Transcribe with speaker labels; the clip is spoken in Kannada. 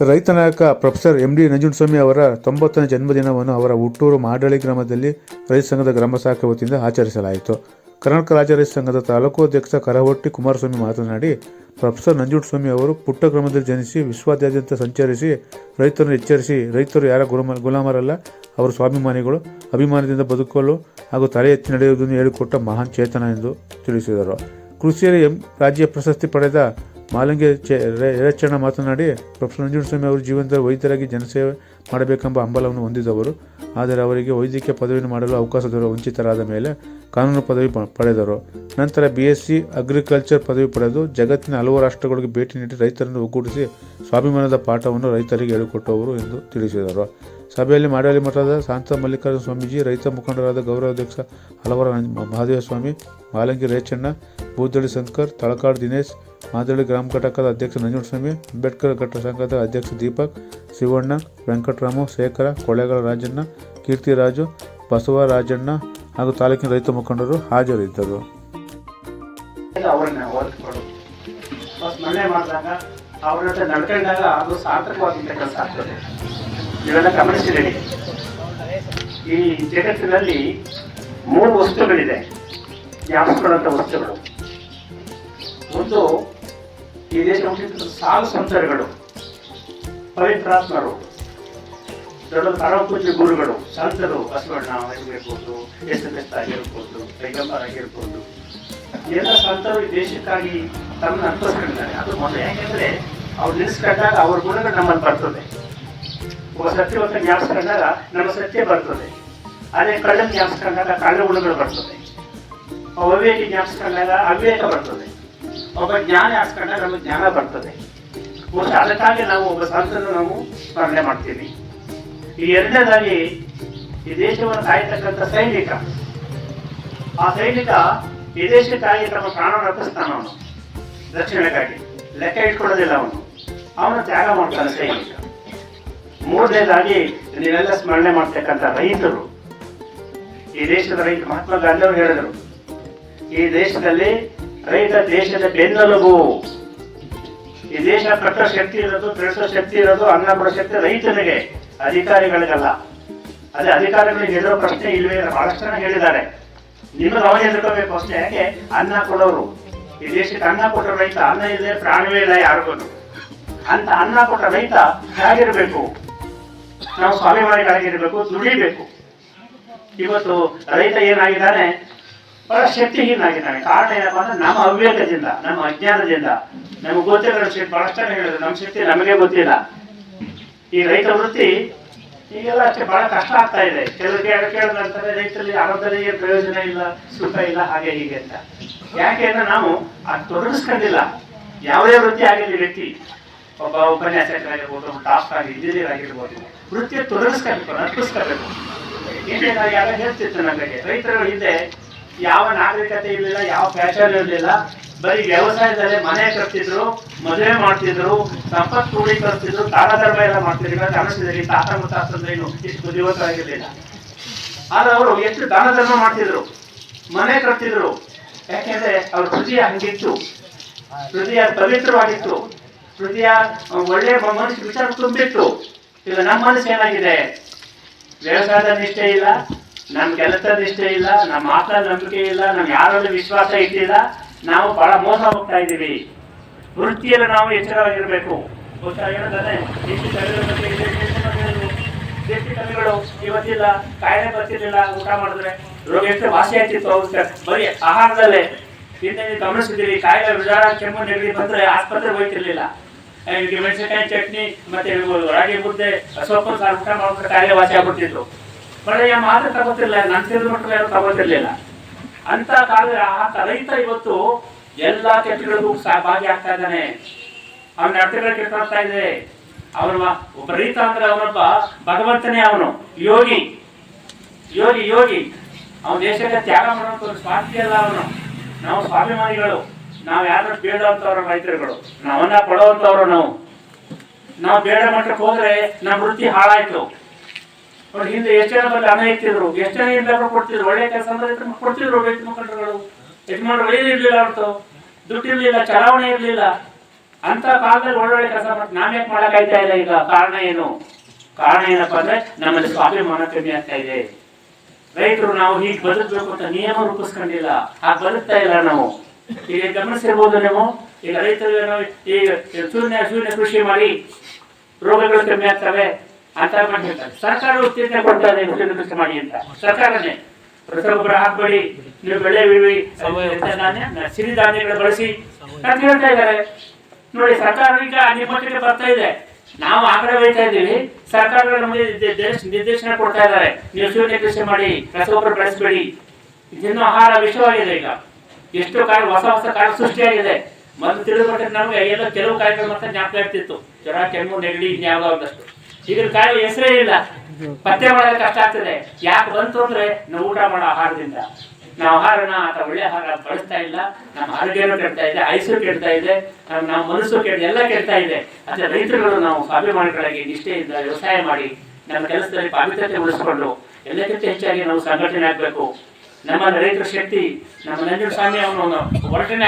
Speaker 1: ರೈತ ನಾಯಕ ಪ್ರೊಫೆಸರ್ ಎಂ.ಡಿ. ನಂಜುಂಡಸ್ವಾಮಿ ಅವರ 90ನೇ ಜನ್ಮದಿನವನ್ನು ಅವರ ಹುಟ್ಟೂರು ಮಾಡಳಿ ಗ್ರಾಮದಲ್ಲಿ ರೈತ ಸಂಘದ ಗ್ರಾಮ ಶಾಖೆ ವತಿಯಿಂದ ಆಚರಿಸಲಾಯಿತು. ಕರ್ನಾಟಕ ರಾಜ್ಯ ರೈತ ಸಂಘದ ತಾಲೂಕು ಅಧ್ಯಕ್ಷ ಕರವಟ್ಟಿ ಕುಮಾರಸ್ವಾಮಿ ಮಾತನಾಡಿ, ಪ್ರೊಫೆಸರ್ ನಂಜುಂಡಸ್ವಾಮಿ ಅವರು ಪುಟ್ಟ ಗ್ರಾಮದಲ್ಲಿ ಜನಿಸಿ ವಿಶ್ವದಾದ್ಯಂತ ಸಂಚರಿಸಿ ರೈತರನ್ನು ಎಚ್ಚರಿಸಿ, ರೈತರು ಯಾರ ಗುಲಾಮರಲ್ಲ, ಅವರು ಸ್ವಾಭಿಮಾನಿಗಳು, ಅಭಿಮಾನದಿಂದ ಬದುಕಲು ಹಾಗೂ ತಲೆ ಎತ್ತಿ ನಡೆಯುವುದನ್ನು ಹೇಳಿಕೊಟ್ಟ ಮಹಾನ್ ಚೇತನ ಎಂದು ತಿಳಿಸಿದರು. ಕೃಷಿಯಲ್ಲಿ ರಾಜ್ಯ ಪ್ರಶಸ್ತಿ ಪಡೆದ ಮಾಲಂಗಿ ರೇಚಣ್ಣ ಮಾತನಾಡಿ, ಪ್ರೊಫೆಸರ್ ನಂಜುಂಡಸ್ವಾಮಿ ಅವರು ಜೀವನದಲ್ಲಿ ವೈದ್ಯರಾಗಿ ಜನಸೇವೆ ಮಾಡಬೇಕೆಂಬ ಹಂಬಲವನ್ನು ಹೊಂದಿದವರು. ಆದರೆ ಅವರಿಗೆ ವೈದ್ಯಕೀಯ ಪದವಿಯನ್ನು ಮಾಡಲು ಅವಕಾಶ ದೊರೆಯುವ ವಂಚಿತರಾದ ಮೇಲೆ ಕಾನೂನು ಪದವಿ ಪಡೆದರು. ನಂತರ BSc ಅಗ್ರಿಕಲ್ಚರ್ ಪದವಿ ಪಡೆದು ಜಗತ್ತಿನ ಹಲವು ರಾಷ್ಟ್ರಗಳಿಗೆ ಭೇಟಿ ನೀಡಿ ರೈತರನ್ನು ಒಗ್ಗೂಡಿಸಿ ಸ್ವಾಭಿಮಾನದ ಪಾಠವನ್ನು ರೈತರಿಗೆ ಹೇಳಿಕೊಟ್ಟವರು ಎಂದು ತಿಳಿಸಿದರು. ಸಭೆಯಲ್ಲಿ ಮಾಡಳಿ ಮಠದ ಶಾಂತ ಮಲ್ಲಿಕಾರ್ಜುನ ಸ್ವಾಮೀಜಿ, ರೈತ ಮುಖಂಡರಾದ ಗೌರವಾಧ್ಯಕ್ಷ ಹಲವರ ಮಹಾದೇವಸ್ವಾಮಿ, ಮಾಲಂಗಿ ರೇಚಣ್ಣ, ಬೂದಳ್ಳಿ ಶಂಕರ್, ತಳಕಾಡು ದಿನೇಶ್, ಮಾದಳ್ಳಿ ಗ್ರಾಮ ಘಟಕದ ಅಧ್ಯಕ್ಷ ನಂಜುಂಡಸ್ವಾಮಿ, ಅಂಬೇಡ್ಕರ್ ಘಟ್ಟ ಸಂಘದ ಅಧ್ಯಕ್ಷ ದೀಪಕ್, ಶಿವಣ್ಣ, ವೆಂಕಟರಾಮು, ಶೇಖರ, ಕೊಳ್ಳೇಗಾಲ ರಾಜಣ್ಣ, ಕೀರ್ತಿರಾಜು, ಬಸವರಾಜಣ್ಣ ಹಾಗೂ ತಾಲೂಕಿನ ರೈತ ಮುಖಂಡರು ಹಾಜರಿದ್ದರು.
Speaker 2: ಈ ಜಗತ್ತಿನಲ್ಲಿ 3 ವಸ್ತುಗಳಿದೆ, ಜ್ಞಾಪಿಸಿಕೊಳ್ಳುವಂಥ ವಸ್ತುಗಳು. ಒಂದು, ಈ ದೇಶ ಹುಟ್ಟಿದ ಸಾಲು ಸಂತರುಗಳು, ಪವಿತ್ರಾತ್ಮರು, ದೊಡ್ಡ ಪರಮಪೂಜ್ಯ ಗುರುಗಳು, ಸಂತರು, ಬಸವಣ್ಣ ಆಗಿರ್ಬೋದು, ಯೇಸು ಕ್ರಿಸ್ತ ಆಗಿರ್ಬೋದು, ಪೈಗಂಬರ್ ಆಗಿರ್ಬೋದು, ಎಲ್ಲ ಸಂತರು ಈ ದೇಶಕ್ಕಾಗಿ ತಮ್ಮನ್ನು ಅರ್ಪಿಸ್ಕೊಂಡಿದ್ದಾರೆ. ಅದು ಮೊದಲು ಯಾಕೆಂದ್ರೆ ಅವ್ರು ನಿಲ್ಲಿಸ್ಕೊಂಡಾಗ ಅವ್ರ ಗುಣಗಳು ನಮ್ಮಲ್ಲಿ ಬರ್ತದೆ. ಒಬ್ಬ ಸತ್ಯವಂತ ಜ್ಞಾಪಿಸ್ಕೊಂಡಾಗ ನಮ್ಮ ಸತ್ಯ ಬರ್ತದೆ. ಅದೇ ಕಳ್ಳ ಜ್ಞಾಪಿಸ್ಕೊಂಡಾಗ ಕಳ್ಳ ಗುಣಗಳು ಬರ್ತದೆ. ಅವಿವೇಕ ಜ್ಞಾಪಿಸ್ಕೊಂಡಾಗ ಅವಿವೇಕ ಬರ್ತದೆ. ಒಬ್ಬ ಜ್ಞಾನ ಹಾಸ್ಕೊಂಡಾಗ ನಮಗೆ ಜ್ಞಾನ ಬರ್ತದೆ. ಅದಕ್ಕಾಗಿ ನಾವು ಒಬ್ಬ ಸಂತನ್ನು ನಾವು ಸ್ಮರಣೆ ಮಾಡ್ತೀವಿ. ಈ ಎರಡನೇದಾಗಿ, ಈ ದೇಶವನ್ನು ಕಾಯತಕ್ಕಂಥ ಸೈನಿಕ, ಆ ಸೈನಿಕ ಈ ದೇಶಕ್ಕಾಗಿ ತಮ್ಮ ಪ್ರಾಣವನ್ನು ಅರ್ಪಿಸ್ತಾನ. ಅವನು ರಕ್ಷಣೆಗಾಗಿ ಲೆಕ್ಕ ಇಟ್ಕೊಳ್ಳೋದಿಲ್ಲ. ಅವನು ತ್ಯಾಗ ಮಾಡ್ತಾನೆ ಸೈನಿಕ. ಮೂರನೇದಾಗಿ, ನೀವೆಲ್ಲ ಸ್ಮರಣೆ ಮಾಡ್ತಕ್ಕಂಥ ರೈತರು, ಈ ದೇಶದ ರೈತ. ಮಹಾತ್ಮ ಗಾಂಧಿ ಅವರು ಹೇಳಿದರು, ಈ ದೇಶದಲ್ಲಿ ರೈತ ದೇಶದ ಬೆನ್ನೆಲುಬು. ಈ ದೇಶ ಕಟ್ಟೋ ಶಕ್ತಿ ಇರೋದು, ತಿಳಿಸೋ ಶಕ್ತಿ ಇರೋದು, ಅನ್ನ ಕೊಡೋ ಶಕ್ತಿ ರೈತನಿಗೆ, ಅಧಿಕಾರಿಗಳಿಗಲ್ಲ. ಅದೇ ಅಧಿಕಾರಿಗಳಿಗೆ ಹೇಳಿರೋ ಪ್ರಶ್ನೆ ಇಲ್ವೇ ಇಲ್ಲ. ಬಹಳಷ್ಟು ಜನ ಹೇಳಿದ್ದಾರೆ. ನಿಮಗೆ ಅವನು ಎದುರ್ಕೋಬೇಕು ಅಷ್ಟೇ. ಯಾಕೆ? ಅನ್ನ ಕೊಡೋರು, ಈ ದೇಶಕ್ಕೆ ಅನ್ನ ಕೊಟ್ಟರು ರೈತ. ಅನ್ನ ಇಲ್ಲದೆ ಪ್ರಾಣವೇ ಇಲ್ಲ ಯಾರಿಗೂ. ಅಂತ ಅನ್ನ ಕೊಟ್ಟ ರೈತ ಹೇಗಿರ್ಬೇಕು? ನಾವು ಸ್ವಾಭಿಮಾನಿಗಳಾಗಿರ್ಬೇಕು, ದುಡಿಬೇಕು. ಇವತ್ತು ರೈತ ಏನಾಗಿದ್ದಾನೆ? ಬಹಳ ಶಕ್ತಿಹೀನಾಗಿದ್ದಾನೆ. ಕಾರಣ ಏನಪ್ಪಾ ಅಂದ್ರೆ ನಮ್ಮ ಅವಿವೇಕದಿಂದ, ನಮ್ಮ ಅಜ್ಞಾನದಿಂದ, ನಮಗೆ ಗೊತ್ತಿರೋ ಶಕ್ತಿ. ಬಹಳಷ್ಟು ಜನ ಹೇಳಿದ್ರು, ನಮ್ಮ ಶಕ್ತಿ ನಮಗೆ ಗೊತ್ತಿಲ್ಲ. ಈ ರೈತ ವೃತ್ತಿ ಈಗೆಲ್ಲ ಅಷ್ಟೇ ಬಹಳ ಕಷ್ಟ ಆಗ್ತಾ ಇದೆ. ಕೆಲವರು ಕೇಳಿದಂತಾರೆ, ರೈತರಲ್ಲಿ ಆರೋಗ್ಯದಲ್ಲಿ ಪ್ರಯೋಜನ ಇಲ್ಲ, ಸುಖ ಇಲ್ಲ, ಹಾಗೆ ಹೀಗೆ ಅಂತ. ಯಾಕೆ ಅಂದ್ರೆ ನಾವು ಅದು ತೊಡಗಿಸ್ಕೊಂಡಿಲ್ಲ. ಯಾವುದೇ ವೃತ್ತಿ ಆಗಿರಲಿ, ವ್ಯಕ್ತಿ ಒಬ್ಬ ಉಪನ್ಯಾಸಕರಾಗಿರ್ಬೋದು, ಡಾಕ್ಟರ್ ಆಗಿ, ಇಂಜಿನಿಯರ್ ಆಗಿರ್ಬೋದು, ವೃತ್ತಿಯ ತೊಡಗಿಸ್ಕೊಬೇಕು, ಅರ್ಪಿಸ್ಕೋಬೇಕು. ಏನೇನು ಯಾರು ಹೇಳ್ತಿತ್ತು ನಮಗೆ, ರೈತರು ಹಿಂದೆ ಯಾವ ನಾಗರಿಕತೆ ಇರಲಿಲ್ಲ, ಯಾವ ಫ್ಯಾಷನ್ ಇರಲಿಲ್ಲ. ಬರೀ ವ್ಯವಸಾಯದಲ್ಲೇ ಮನೆ ಕಟ್ತಿದ್ರು, ಮದುವೆ ಮಾಡ್ತಿದ್ರು, ಸಂಪತ್ತು ಕ್ರೋಢೀಕರಿಸ್ತಿದ್ರು, ದಾನ ಧರ್ಮ ಎಲ್ಲ ಮಾಡ್ತಿದ್ರು. ಗಮನಿಸಿದ್ರಿ, ತಾತ ಮುತ್ತಾತಂದ್ರೆ ಇಷ್ಟು ಬುದ್ಧಿವಂತರಾಗಿರ್ಲಿಲ್ಲ. ಆದ್ರೆ ಅವರು ಎಷ್ಟು ದಾನ ಧರ್ಮ ಮಾಡ್ತಿದ್ರು, ಮನೆ ಕಟ್ತಿದ್ರು. ಯಾಕೆಂದ್ರೆ ಅವ್ರ ಹೃದಯ ಹಂಗಿತ್ತು, ಹೃದಯ ಪವಿತ್ರವಾಗಿತ್ತು, ಹೃದಯ ಒಳ್ಳೆ ಮನಸ್ಸು ವಿಚಾರ ತುಂಬಿತ್ತು. ಈಗ ನಮ್ಮ ಮನಸ್ಸು ಏನಾಗಿದೆ? ವ್ಯವಸಾಯದ ನಿಷ್ಠೆ ಇಲ್ಲ, ನಮ್ ಕೆಲಸದ ನಿಷ್ಠೆ ಇಲ್ಲ, ನಮ್ಮ ಮಾತಲ್ಲಿ ನಂಬಿಕೆ ಇಲ್ಲ, ನಮ್ ಯಾರಲ್ಲಿ ವಿಶ್ವಾಸ ಇಟ್ಟಿಲ್ಲ. ನಾವು ಬಹಳ ಮೋಸ ಹೋಗ್ತಾ ಇದ್ದೀವಿ. ವೃತ್ತಿಯಲ್ಲಿ ನಾವು ಎಚ್ಚರವಾಗಿರ್ಬೇಕು. ದೇಶಿ ಕವಿಗಳು ಇವತ್ತಿಲ್ಲ, ಕಾಯಿಲೆ ಬರ್ತಿರ್ಲಿಲ್ಲ, ಊಟ ಮಾಡಿದ್ರೆ ರೋಗ ಎಷ್ಟು ವಾಸಿ ಆಗ್ತಿತ್ತು. ಬರೀ ಆಹಾರದಲ್ಲೇ ಹಿಂದೆ ಗಮನಿಸಿದ್ದೀವಿ. ಕಾಯಿಲೆ ವಿಚಾರ, ಕೆಮ್ಮು, ನೆಗಡಿ ಬಂದ್ರೆ ಆಸ್ಪತ್ರೆಗೆ ಹೋಗ್ತಿರ್ಲಿಲ್ಲ. ಮೆಣಸಿನಕಾಯಿ ಚಟ್ನಿ ಮತ್ತೆ ರಾಗಿ ಮುದ್ದೆ, ಸೊಪ್ಪು ಸಾರು ಊಟ ಮಾಡಿದ್ರೆ ಕಾಯಿಲೆ ವಾಸಿ ಆಗ್ಬಿಡ್ತಿದ್ರು. ಬರೀ ಮಾತ್ರ ತಗೋತಿರ್ಲಿಲ್ಲ, ನಂತಿರೋ ಮಕ್ಕಳು ಯಾರು ತಗೋತಿರ್ಲಿಲ್ಲ. ಅಂತ ಕಾಲ ರೈತ ಇವತ್ತು ಎಲ್ಲಾ ಕೆಟ್ಟಗಳಿಗೂ ಭಾಗಿಯಾಗ್ತಾ ಇದ್ದಾನೆ. ಅವನ ಅರ್ಥಗಳು ಕೆಟ್ಟಾಗ್ತಾ ಇದೆ. ಅವನ ಒಬ್ಬ ರೈತ ಅಂದ್ರೆ ಅವನೊಬ್ಬ ಭಗವಂತನೇ. ಅವನು ಯೋಗಿ, ಯೋಗಿ, ಯೋಗಿ. ಅವನ ದೇಶಕ್ಕೆ ತ್ಯಾಗ ಮಾಡುವಂತ ಸ್ವಾರ್ಥಿ ಅಲ್ಲ ಅವನು. ನಾವು ಸ್ವಾಭಿಮಾನಿಗಳು. ನಾವು ಯಾರು ಬೇಡವಂತವ್ರ ರೈತರುಗಳು, ನಾವನ್ನ ಕೊಡುವಂತವ್ರು. ನಾವು ಬೇಡ ಮಟ್ಟಕ್ಕೆ ಹೋದ್ರೆ ನಮ್ಮ ವೃತ್ತಿ ಹಾಳಾಯ್ತು. ನೋಡಿ, ಹಿಂದೆ ಎಷ್ಟು ಜನ ಬಂದು ಹಣ ಇರ್ತಿದ್ರು, ಎಷ್ಟು ಜನ ಇಲ್ಲಾದ್ರೂ ಕೊಡ್ತಿದ್ರು. ಒಳ್ಳೆ ಕೆಲಸ ಅಂದ್ರೆ ಕೊಡ್ತಿದ್ರು ರೈತ ಮುಖಂಡರುಗಳು. ಯಜಮಾನರು ಒಳ್ಳೆಯದಿರ್ಲಿಲ್ಲ, ಅವ್ರದ್ದು ದುಡ್ಡು ಇರ್ಲಿಲ್ಲ, ಚಲಾವಣೆ ಇರ್ಲಿಲ್ಲ. ಅಂತ ಕಾಲದಲ್ಲಿ ಒಳ್ಳೊಳ್ಳೆ ಕೆಲಸ ಮಾಡ್ತೀವಿ, ನಾವ್ಯಾಕೆ ಮಾಡಕ್ಕಾಯ್ತಾ ಇಲ್ಲ ಈಗ? ಕಾರಣ ಏನು? ಕಾರಣ ಏನಪ್ಪಾ ಅಂದ್ರೆ ನಮ್ಮಲ್ಲಿ ಸ್ವಾಭಿಮಾನ ಕಮ್ಮಿ ಆಗ್ತಾ ಇದೆ. ರೈತರು ನಾವು ಹೀಗೆ ಬದುಕಬೇಕು ಅಂತ ನಿಯಮ ರೂಪಿಸ್ಕೊಂಡಿಲ್ಲ, ಹಾಗೆ ಬದುಕ್ತಾ ಇಲ್ಲ ನಾವು. ಈಗ ಗಮನಿಸಿರ್ಬೋದು ನೀವು, ಈಗ ರೈತರು ನಾವು ಈಗ ಶೂನ್ಯ ಕೃಷಿ ಮಾಡಿ ರೋಗಗಳು ಕಮ್ಮಿ ಆಗ್ತವೆ ಅಂತ ಮಾಡ್ತಾರೆ. ಸರ್ಕಾರ ಉತ್ತೇಜನ ಕೊಡ್ತಾ ಇದೆ ಶೂನ್ಯ ಕೃಷಿ ಮಾಡಿ ಅಂತ. ಸರ್ಕಾರನೇ ರಸಗೊಬ್ಬರ ಹಾಕ್ಬೇಡಿ, ನೀವು ಬೆಳೆ ಸಿರಿಧಾನ್ಯಗಳು ಬಳಸಿ ಅಂತ ಹೇಳ್ತಾ ಇದ್ದಾರೆ. ನೋಡಿ, ಸರ್ಕಾರ ಈಗ ನಿಮ್ಮೊಟ್ಟಿಗೆ ಬರ್ತಾ ಇದೆ. ನಾವು ಆ ಕಡೆ ಬೆಳೀತಾ ಇದ್ದೀವಿ, ಸರ್ಕಾರಗಳು ನಮಗೆ ನಿರ್ದೇಶನ ಕೊಡ್ತಾ ಇದ್ದಾರೆ, ನೀವು ಶೂನ್ಯ ಕೃಷಿ ಮಾಡಿ, ರಸಗೊಬ್ಬರ ಬೆಳೆಸಬೇಡಿ. ಇದನ್ನು ಆಹಾರ ವಿಷಯವಾಗಿದೆ. ಈಗ ಎಷ್ಟು ಹೊಸ ಕಾಯಿಲೆ ಸೃಷ್ಟಿಯಾಗಿದೆ. ಮೊದಲು ತಿಳಿದುಕೊಂಡ್ರೆ ನಮಗೆ ಎಲ್ಲ ಕೆಲವು ಕಾಯಿಲೆಗಳು ಮತ್ತೆ ಜ್ಞಾಪಕ ಇರ್ತಿತ್ತು, ಜ್ವರ, ಕೆಮ್ಮು, ನೆಗಡಿ, ಇನ್ಯಾವುದಷ್ಟು. ಈಗ ಕಾಯಿಲೆ ಹೆಸರೇ ಇಲ್ಲ, ಪತ್ತೆ ಮಾಡೋದಕ್ಕೆ ಕಷ್ಟ ಆಗ್ತದೆ. ಯಾಕೆ ಬಂತು ಅಂದ್ರೆ ನಾವು ಊಟ ಮಾಡೋ ಆಹಾರದಿಂದ. ನಾವು ಆಹಾರನ ಅಥವಾ ಒಳ್ಳೆ ಆಹಾರ ಬಳಸ್ತಾ ಇಲ್ಲ, ನಮ್ಮ ಆರೋಗ್ಯನೂ ಕೆಡ್ತಾ ಇದೆ, ಆಯುಸ್ಸು ಕೆಡ್ತಾ ಇದೆ, ನಮ್ಮ ಮನಸ್ಸು ಎಲ್ಲ ಕೆಡ್ತಾ ಇದೆ. ಅದೇ ರೈತರುಗಳು ನಾವು ಸ್ವಾಭಿಮಾನಿಗಳಾಗಿ ನಿಷ್ಠೆಯಿಂದ ವ್ಯವಸಾಯ ಮಾಡಿ ನಮ್ಮ ಕೆಲಸದಲ್ಲಿ ಪಾವಿತ್ರತೆ ಉಳಿಸ್ಕೊಂಡು ಎಲ್ಲಕ್ಕಿಂತ ಹೆಚ್ಚಾಗಿ ನಾವು ಸಂಘಟನೆ ಆಗ್ಬೇಕು. ನಮ್ಮ ರೈತರ ಶಕ್ತಿ, ನಮ್ಮ ನಂಜುಂಡಸ್ವಾಮಿ ಅವನು ಹೊರಟನೆ